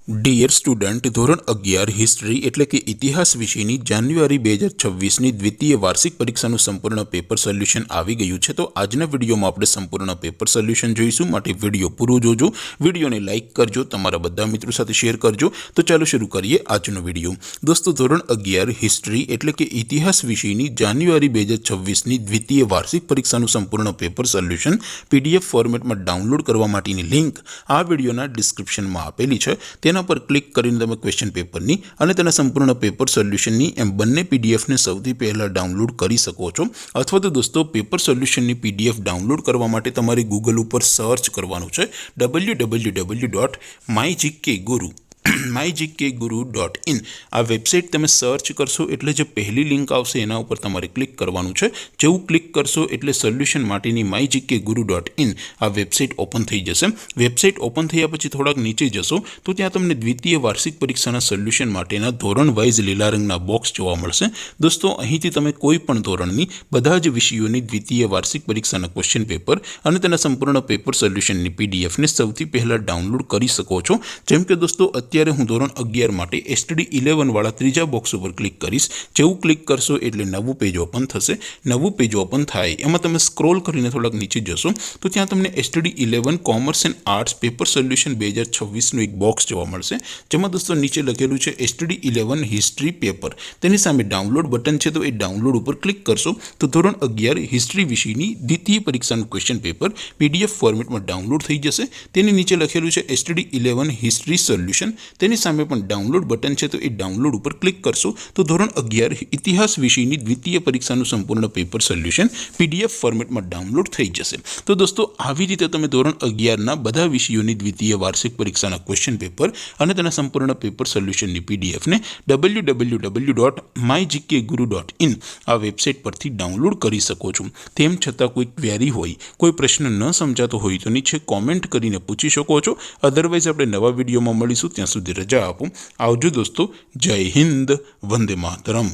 Dear student, ધોરણ 11 history એટલે કે ઇતિહાસ વિષયની જાન્યુઆરી 2026ની દ્વિતીય વાર્ષિક પરીક્ષાનું સંપૂર્ણ પેપર સોલ્યુશન આવી ગયું છે। તો આજના વિડીયોમાં આપણે સંપૂર્ણ પેપર સોલ્યુશન જોઈશું, માટે વિડીયો પૂરો જોજો, વિડીયોને લાઇક કરજો, તમારા બધા મિત્રો સાથે શેર કરજો। તો ચાલો શરૂ કરીએ આજનો વિડીયો। દોસ્તો, ધોરણ 11 હિસ્ટ્રી એટલે કે ઇતિહાસ વિષયની જાન્યુઆરી 2026ની દ્વિતીય વાર્ષિક પરીક્ષાનું સંપૂર્ણ પેપર સોલ્યુશન PDF ફોર્મેટમાં ડાઉનલોડ કરવા માટેની લિંક આ વિડીયોના ડિસ્ક્રિપ્શનમાં આપેલી છે। તેના પર ક્લિક કરીને તમે ક્વેશ્ચન પેપરની અને તેના સંપૂર્ણ પેપર સોલ્યુશનની એમ બંને પીડીએફને સૌથી પહેલાં ડાઉનલોડ કરી શકો છો। અથવા તો દોસ્તો, પેપર સોલ્યુશનની PDF ડાઉનલોડ કરવા માટે તમારે ગૂગલ ઉપર સર્ચ કરવાનું છે www.mygkguru mygkguru.in। આ વેબસાઇટ તમે સર્ચ કરશો એટલે જે પહેલી લિંક આવશે એના ઉપર તમારે ક્લિક કરવાનું છે। જેવું ક્લિક કરશો એટલે સોલ્યુશન માટેની mygkguru.in આ વેબસાઇટ ઓપન થઈ જશે। વેબસાઇટ ઓપન થયા પછી થોડાક નીચે જશો તો ત્યાં તમને દ્વિતીય વાર્ષિક પરીક્ષાના સોલ્યુશન માટેના ધોરણ વાઇઝ લીલા રંગના બોક્સ જોવા મળશે। દોસ્તો, અહીંથી તમે કોઈ પણ ધોરણની બધા જ વિષયોની દ્વિતીય વાર્ષિક પરીક્ષાના ક્વેશ્ચન પેપર અને તેના સંપૂર્ણ પેપર સોલ્યુશનની પીડીએફને સૌથી પહેલાં ડાઉનલોડ કરી શકો છો। જેમ કે દોસ્તો, અત્યારે હું ધોરણ 11 માટે STD 11 વાળા ત્રીજા બોક્સ ઉપર ક્લિક કરીશ। જેવું ક્લિક કરશો એટલે નવું પેજ ઓપન થશે। નવું પેજ ઓપન થાય એમાં તમે સ્ક્રોલ કરીને થોડાક નીચે જશો તો ત્યાં તમને STD 11 commerce and arts paper solution 2026નું એક બોક્સ જોવા મળશે, જેમાં દોસ્તો નીચે લખેલું છે STD 11 હિસ્ટ્રી પેપર। તેની સામે ડાઉનલોડ બટન છે, તો એ ડાઉનલોડ ઉપર ક્લિક કરશો તો ધોરણ 11 હિસ્ટ્રી વિષયની દ્વિતીય પરીક્ષાનું ક્વેશ્ચન પેપર PDF ફોર્મેટમાં ડાઉનલોડ થઈ જશે। તેની નીચે લખેલું છે STD 11 હિસ્ટ્રી સોલ્યુશન। તેની સામે પણ ડાઉનલોડ બટન છે, તો એ ડાઉનલોડ ઉપર ક્લિક કરશો તો ધોરણ 11 ઇતિહાસ વિષયની દ્વિતીય પરીક્ષાનું સંપૂર્ણ પેપર સોલ્યુશન PDF ફોર્મેટમાં ડાઉનલોડ થઈ જશે। તો દોસ્તો, આવી રીતે તમે ધોરણ 11ના બધા વિષયોની દ્વિતીય વાર્ષિક પરીક્ષાના ક્વેશ્ચન પેપર અને તેના સંપૂર્ણ પેપર સોલ્યુશનની પીડીએફને www.mygkguru.in આ વેબસાઇટ પરથી ડાઉનલોડ કરી શકો છો। તેમ છતાં કોઈ ક્વેરી હોય, કોઈ પ્રશ્ન ન સમજાતો હોય તો નીચે કોમેન્ટ કરીને પૂછી શકો છો। અધરવાઇઝ આપણે નવા વિડીયોમાં મળીશું, ત્યાં સુધી રજા આપો। આવજો દોસ્તો, જય હિન્દ, વંદે માતરમ।